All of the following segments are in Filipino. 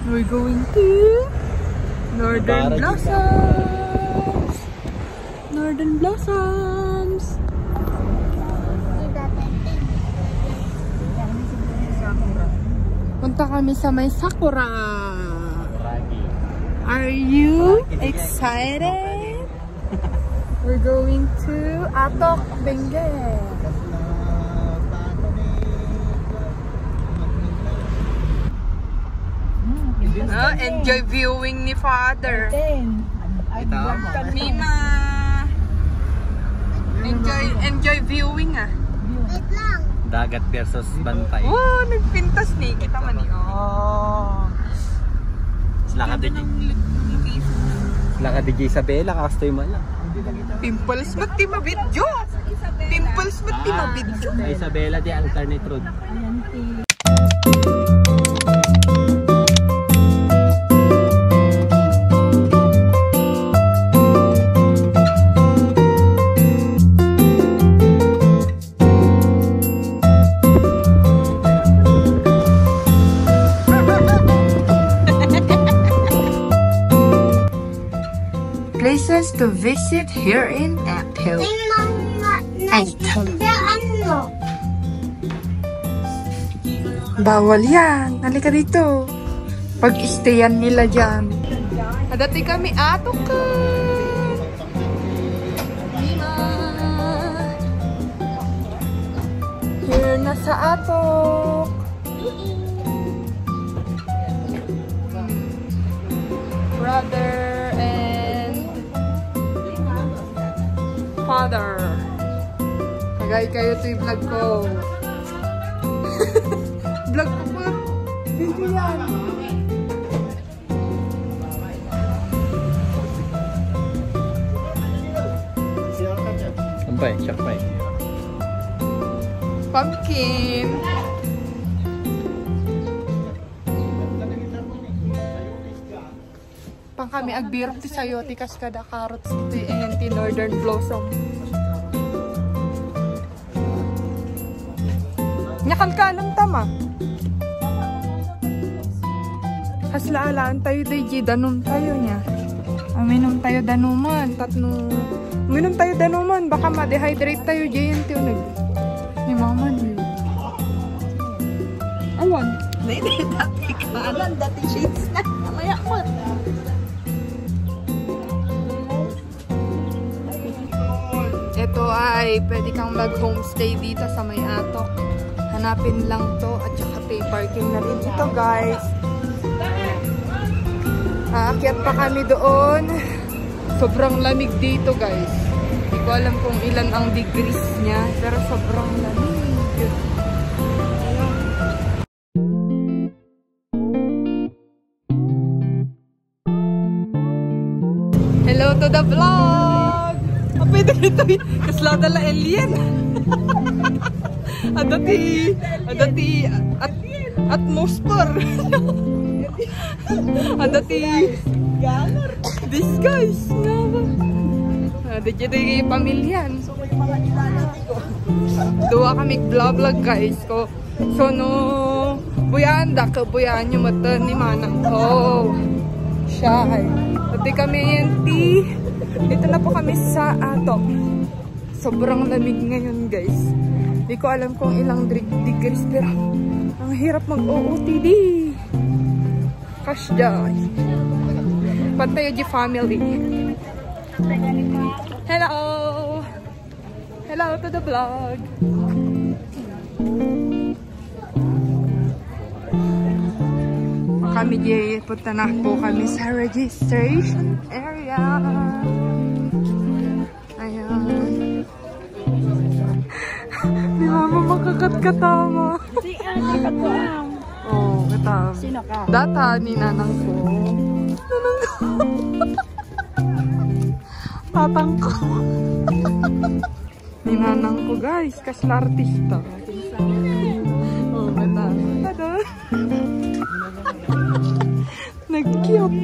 We're going to Northern Blossoms. Northern Blossoms. Punta kami sa may Sakura. Are you excited? We're going to Atok, Benguet. Enjoy viewing ni Father. Mima. Enjoy viewing ah. Dagat versus Bantay. Oh, nagpintas ni. Kita man ni. Oh. Sila ka DJ Isabela, kastoy man lang. Pimples ba't di mabidyo? Pimples ba't di mabidyo? Isabela di alternate road. Places to visit here in Apil. Bawal yan. Halika dito. Pag-stayan nila dyan. Dati kami atok ka. Here na sa atok. Brother Father. Tagay kayo ito yung vlog ko. Vlog ko po. Dito yan. Sampay, sakpay. Pumpkin. Pang kami agbirok ti sayo ti kaskada carrots ti ayan ti Northern Blossom. Nyakan ka alam tama. Haslaalaan tayo day danom tayo niya. Aminom tayo danuman tatno. Minom tayo danuman baka ma-dehydrate tayo diyan ti unag. Ni mama ni. Awan. Dati ka alam dati shades na. Mamaya mo. Ito ay pwede kang mag-homestay dito sa may atok. Hanapin lang to at saka pay parking na rin dito guys. Aakyat pa kami doon. Sobrang lamig dito guys. Hindi ko alam kung ilan ang degrees niya pero sobrang lamig. Hello to the vlog! Pwede ito kasla dala alien. Adati atmosphere. Adati this guys. Ada jadi pamilyan. Dua kami vlog guys ko. So no buyanda ka buyan yung mata ni manang ko. Shy. Dati kami yanti. Dito na po kami sa Atok. Sobrang lamig ngayon guys. Hindi ko alam kung ilang degrees pero ang hirap mag-OOTD. Kasya. Pantayo di family. Hello! Hello to the vlog. Kami di punta na po kami sa registration area. Ayan. Di mama makakat-katama. Si Ate Katuang. Oo, katama. Sino ka? Data ni nanang ko. Nanang ko. Tatang ko. Ni nanang ko guys, kasla artista. Oo, katama. Tada. Nag-cute.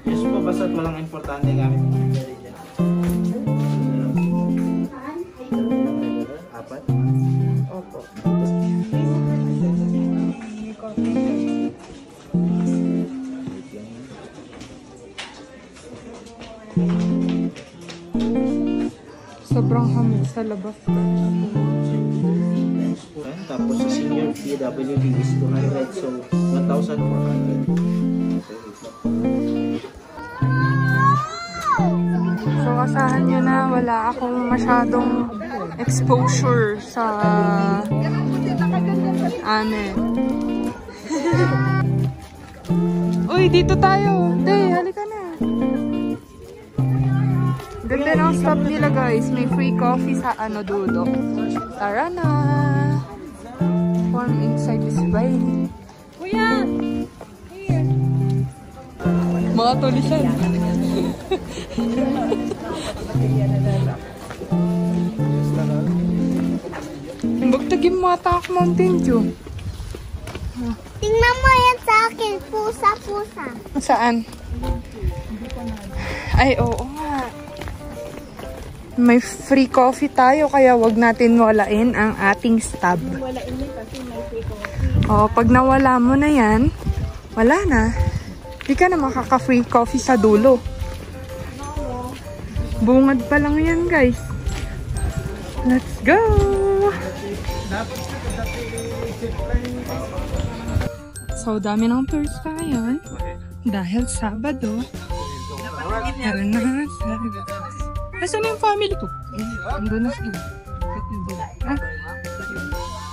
Yes po, basta't walang importante gamit mo. Apat? Opo. Sa labas. Tapos sa senior PWD is 200, so 1,400. So asahan nyo na wala akong masyadong exposure sa amin. Uy, dito tayo. Day, halika na. Ganda ng stop nila guys. May free coffee sa dulo. Tara na. Form inside is right. Kuya! Here. Mga tulisan. Bagtagin mo ata ako Mountain Dew. Tingnan mo yan sa akin, pusa-pusa. Saan? Ay, oo nga. May free coffee tayo kaya wag natin walain ang ating stub. Walain mo kasi may free coffee. O, pag nawala mo na yan, wala na. Di ka na makaka-free coffee sa dulo. Bungad pa lang yan, guys. Let's go! So, dami ng tours ngayon. Dahil Sabado. Tara na, Sabado. Nasaan yung family ko? Andun na sila. Ah,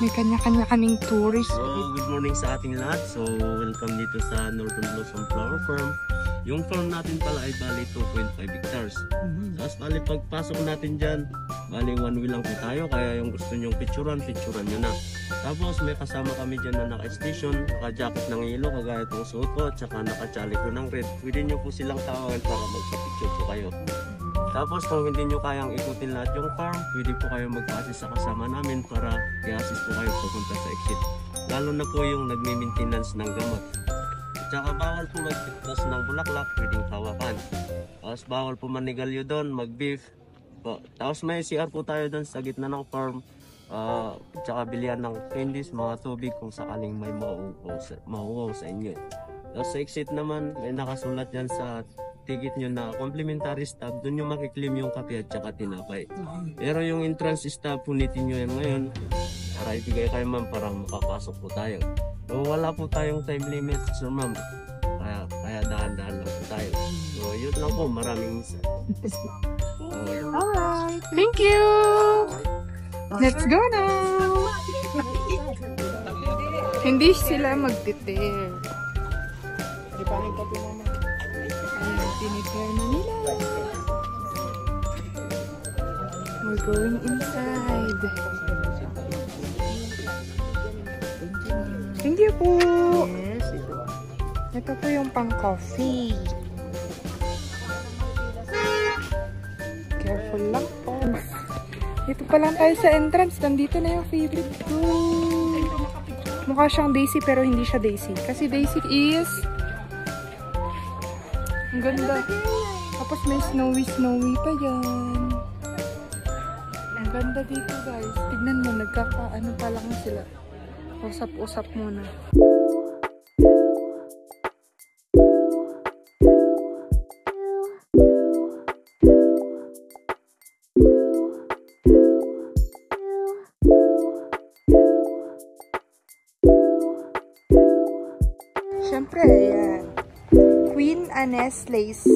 may kanya-kanya kaming tourist. So, good morning sa ating lahat. So, welcome dito sa Northern Blossom Flower Farm. Yung farm natin pala ay bali 2.5 hectares. Tapos bali pagpasok natin dyan, bali one wheel lang po tayo. Kaya yung gusto nyong picturean nyo na. Tapos may kasama kami dyan na naka-station, naka-jacket ng yellow, kagaya itong suot ko, at saka naka-chalik ko ng red. Pwede nyo po silang tawagan para magpa-picture po kayo. Tapos kung hindi nyo kayang ikutin lahat yung farm, pwede po kayo mag-assist sa kasama namin para i-assist po kayo pupunta sa exit. Lalo na po yung nagme-maintenance ng gamot. Tsaka bawal po magpitas ng bulaklak, pwedeng hawakan. Tapos bawal po manigalyo doon, mag-beef. Tapos may CR po tayo doon sa gitna ng farm. Tsaka bilihan ng candies, mga tubig kung sakaling may mauuwaw sa inyo. Tapos sa exit naman, may nakasulat yan sa ticket nyo na complimentary stub. Doon nyo makiklim yung kape at tsaka tinapay. Pero yung entrance stub, punitin nyo yan ngayon para ibigay kayo ma'am para makapasok po tayo. So, wala po tayong time limit, sir ma'am. Kaya dahan-dahan lang po tayo. So, yun lang po. Maraming Alright. Thank you! Let's go now! Hindi sila magtitare. Ayan, tinitare na nila. We're going inside. Thank you po! Ito po yung pang-coffee. Careful lang po. Dito pa lang tayo sa entrance. Nandito na yung favorite ko. Mukha siyang Daisy pero hindi siya Daisy. Kasi Daisy is... Ang ganda. Tapos may snowy pa yan. Ang ganda dito guys. Tignan mo, nagkakaano pa lang sila. Usap-usap muna. Siyempre, yan. Queen Anne's Lace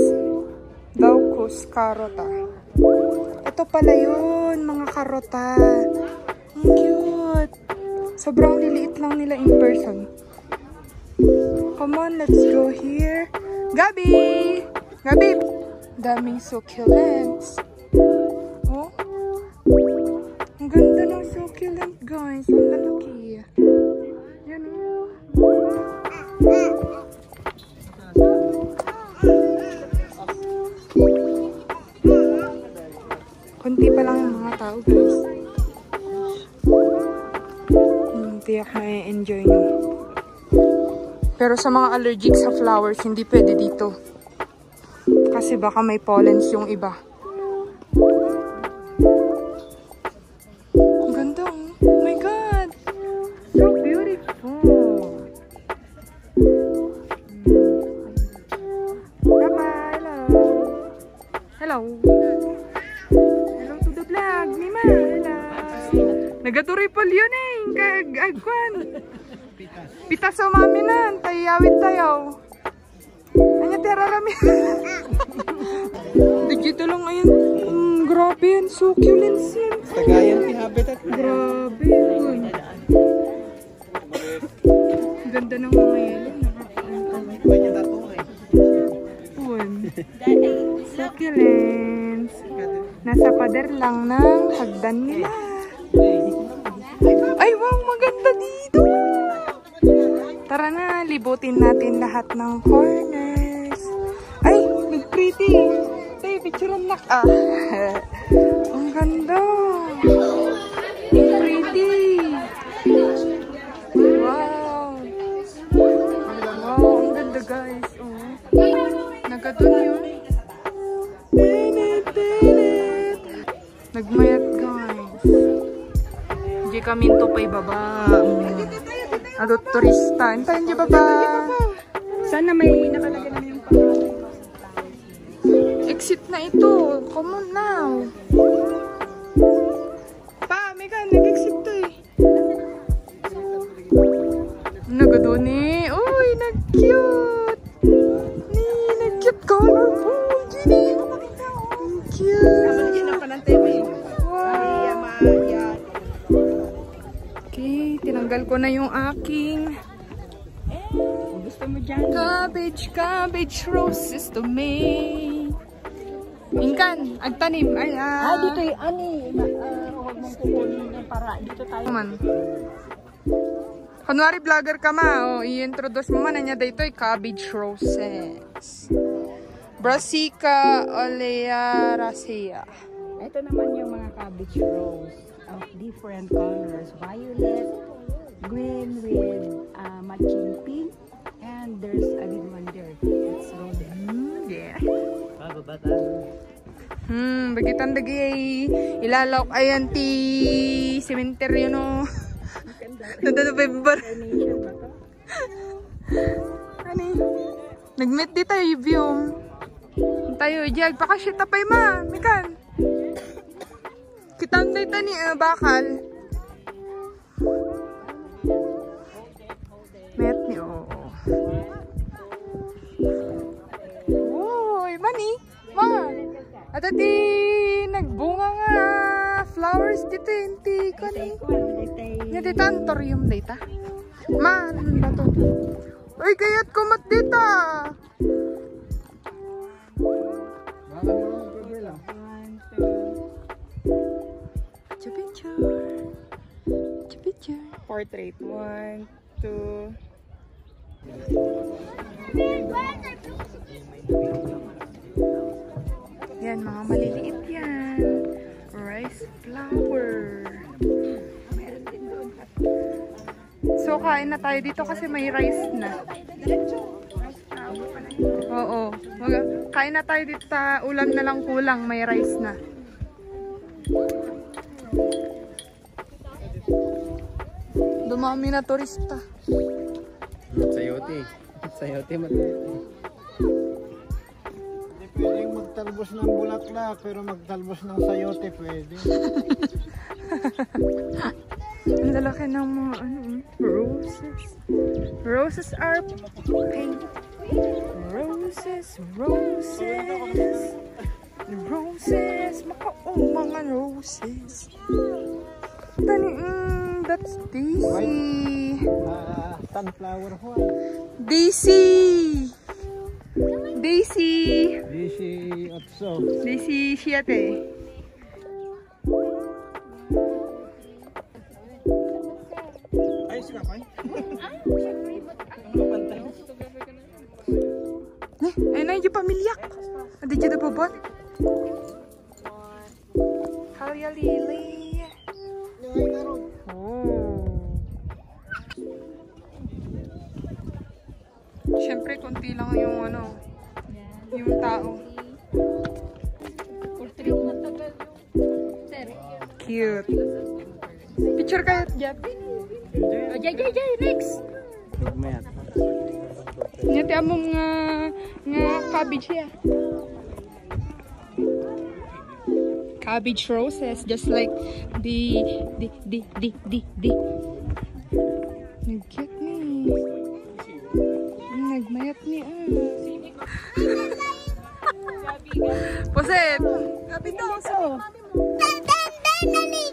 Daucus Carota. Ito pala yun, mga karota. Ang cute. Sobrang liliit lang nila in person. Come on, let's go here. Gabi! Gabi! Daming succulents. Oh? Ang ganda ng succulent, guys. Ang lalaki. Yan o. Kunti pa lang yung mga tao, guys. Tiyak na enjoy nyo. Pero sa mga allergic sa flowers, hindi pwede dito. Kasi baka may pollens yung iba. Ang ganda, oh my god! So beautiful! Bye-bye! Hello! Hello! Hello to the vlog, Mima! Nagaturi-pol yun eh. Kagagwan. Pitas o maminan. Tayawit tayo. Anya terarami. Dito lang ayun. Grabe yan. Succulents yan. Tagayan ti habitat. Grabe yun. Ganda ng mga yelo. Succulents. Nasa pader lang ng hagdan nila. Ay wow, maganda dito. Tara na, libutin natin lahat ng corners. Ay, pretty. Tay, picturean na. Ang ganda. Pretty. Wow. Wow, ang ganda guys. Oh. Nagadun yun. Nagmayat guys. Hindi kami ito pa ibaba. Adot turista. Hintayin niyo baba. Sana may nakalagay na yung pangalan. Exit na ito. Come on now. Pa, Mika, nag-exit to eh. Nagadun eh. Uy, nag-cute. Nag-cute colorful. Gini. Cute. Wow. Okay, tinanggal ko na yung aking Gusto mo dyan? cabbage roses to me. Inkan, agtanim. Ay, Dito yung ani. Huwag mong kukunin yung para. Dito tayo. man. Kunwari vlogger ka ma, i-introduce mo man niya dito yung cabbage roses. Brassica olearacea. Ito naman yung mga cabbage rose of different colors. Violet, green with matching pink, and there's a big one there. It's golden. Yeah. Bagitan dagi ilalawak ayan ti cemetery no. Nanda na November. Ani? Nag-meet di tayo yung tayo jag pakashita pa ma, Mikan. Kitanday tani bakal. Met ni Oy, mani. Ma. At di nagbunga nga flowers dito inti kani. Nya dito antorium dita. Ma, ano ba to? Uy, kayat kumat dita. Picture. Portrait. 1, 2. Yan, mga maliliit yan. Rice flower. So, kain na tayo dito kasi may rice na. Oo. Kain na tayo dito. Ulam na lang kulang. May rice na. Dumami na turista. Sayote. Sayote matuloy. Hindi pwedeng magtalbos ng bulaklak, pero magtalbos ng sayote pwede. Ang lalaki ng mga roses. Roses are pink. Roses, roses. Roses. Mga roses. Tani, that's Daisy. Sunflower white. Daisy. Daisy. Daisy Otso. Daisy Siate. Ay, sikapay. Ay, na yung pamilyak. Adi dyan na babot. Kalya lili. Oh. Siyempre, konti lang yung ano, yung tao. Cute. Picture kayo, Jab. Jay, next! Pigment. Nyati among nga cabbage ya. cabbage roses, just like the nag-cute ni. Nagmayat ni Puset! Kapitoso!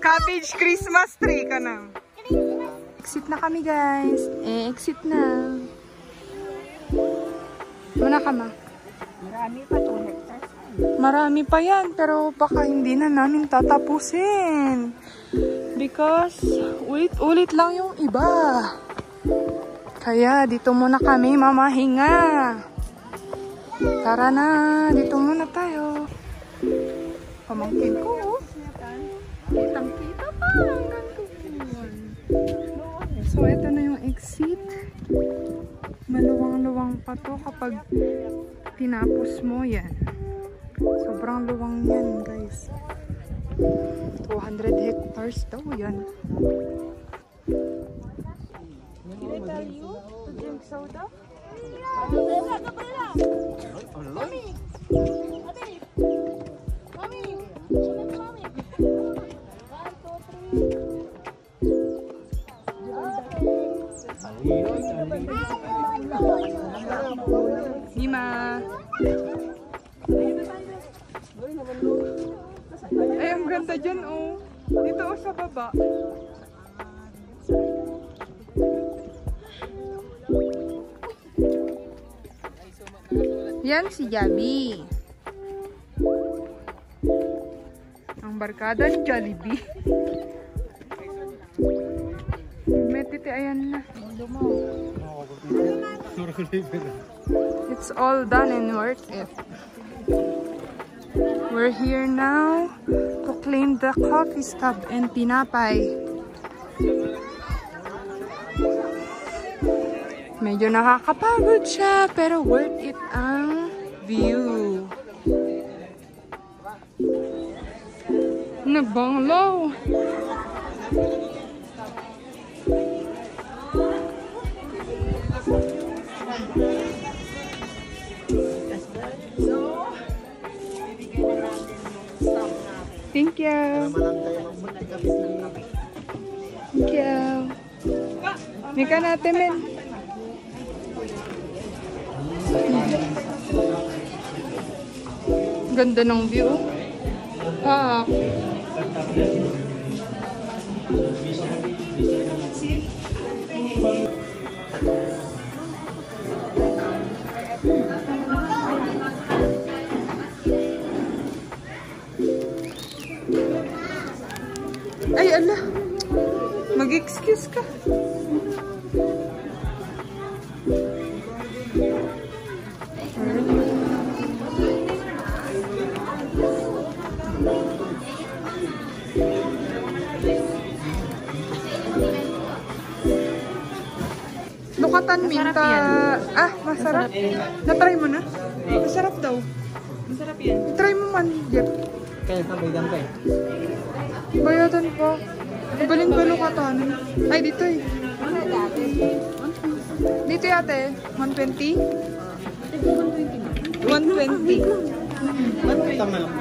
Cabbage Christmas tree ka na. Exit na kami, guys. Exit na. Muna ka, ma. Marami pa 2 hectares. Marami pa yan, pero baka hindi na namin tatapusin. Because ulit-ulit lang yung iba. Kaya dito muna kami mamahinga. Tara na, dito muna tayo. Pamangkin ko. Kitang-kita pa. So, ito na yung exit. Maluwang-luwang pa to kapag tinapos mo yan. Sobrang luwang yan, guys. 200 hectares daw yan. Did I tell you to drink soda? Mommy. Nima. Ay, ang ganda dyan, oh. Dito, oh, sa baba. Yan si Javi. Ang barkada ni Jollibee. Metite, ayan na. It's all done and worth it. We're here now to claim the coffee stop and tinapay. Medyo nakakapagod siya, pero worth it ang view. Nabanglaw. Thank you. Thank you. Mika natin, men. Ganda ng view. Ah. Ay, ala. Mag-excuse ka. Lukatan minta. Ah, masarap. Na-try mo na? Masarap daw. Masarap yan. I-try mo man, Jeff. Kaya tabaygan ka eh. Bayatan pa. Ibaling ba lukatan? Ay, dito eh. Dito yate. 120? 120. Tama lang.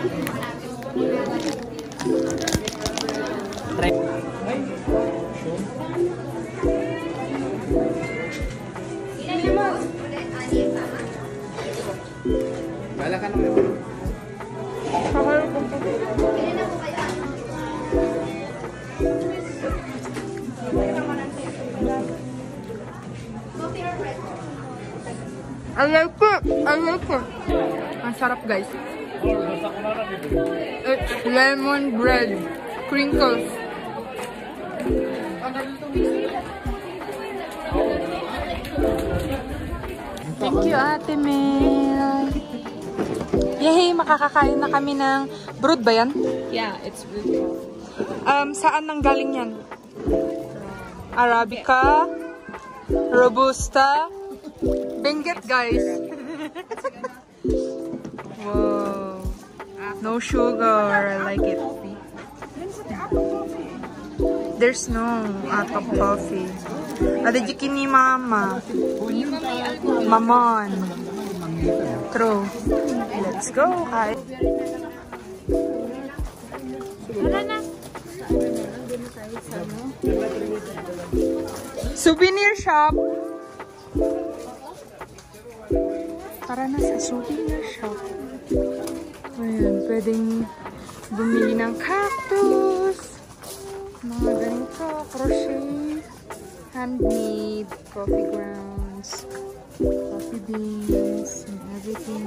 Try. Bala ka naman. Kahal ko po. I like it. I like it. Ang sarap, guys. It's lemon bread. Crinkles. Thank you, Ate Mel. Yay! Makakakain na kami ng brood ba yan? Yeah, it's really Saan nang galing yan? Arabica, Robusta, Benguet, guys. Wow. No sugar. I like it. There's no atop coffee. Ada jikin ni mama. Mamon. True. Let's go. Hi. Souvenir shop. Tara na sa souvenir shop. Ayan, pwedeng bumili ng cactus. Mga ganito, crochet, handmade, coffee grounds, coffee beans, and everything.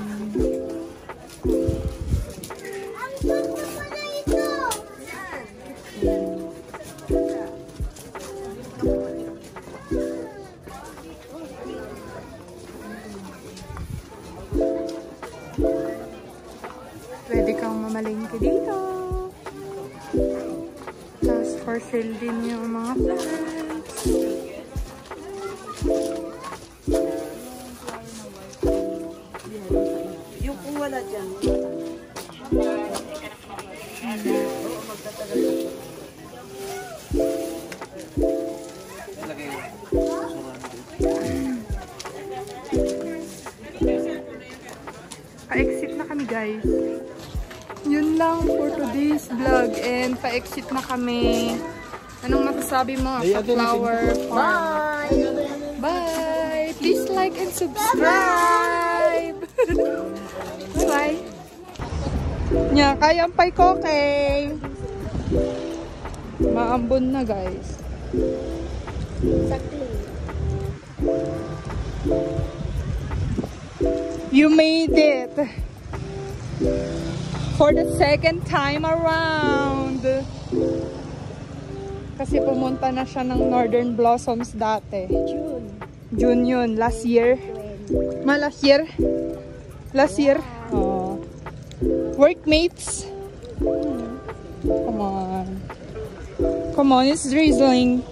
Pwede kang mamalengke dito. Tapos for sale din yung mga plants. Yung kung wala dyan. Pa-exit na kami guys. Yun lang for today's vlog and pa-exit na kami. Anong masasabi mo sa flower farm? Bye! Please like and subscribe! Bye! Nya, kayang pay koke! Maambon na guys. You made it! For the second time around. Kasi pumunta na siya ng Northern Blossoms dati. June yun. Last year. Last year? Last year? Oh. Workmates? Come on. Come on, it's drizzling.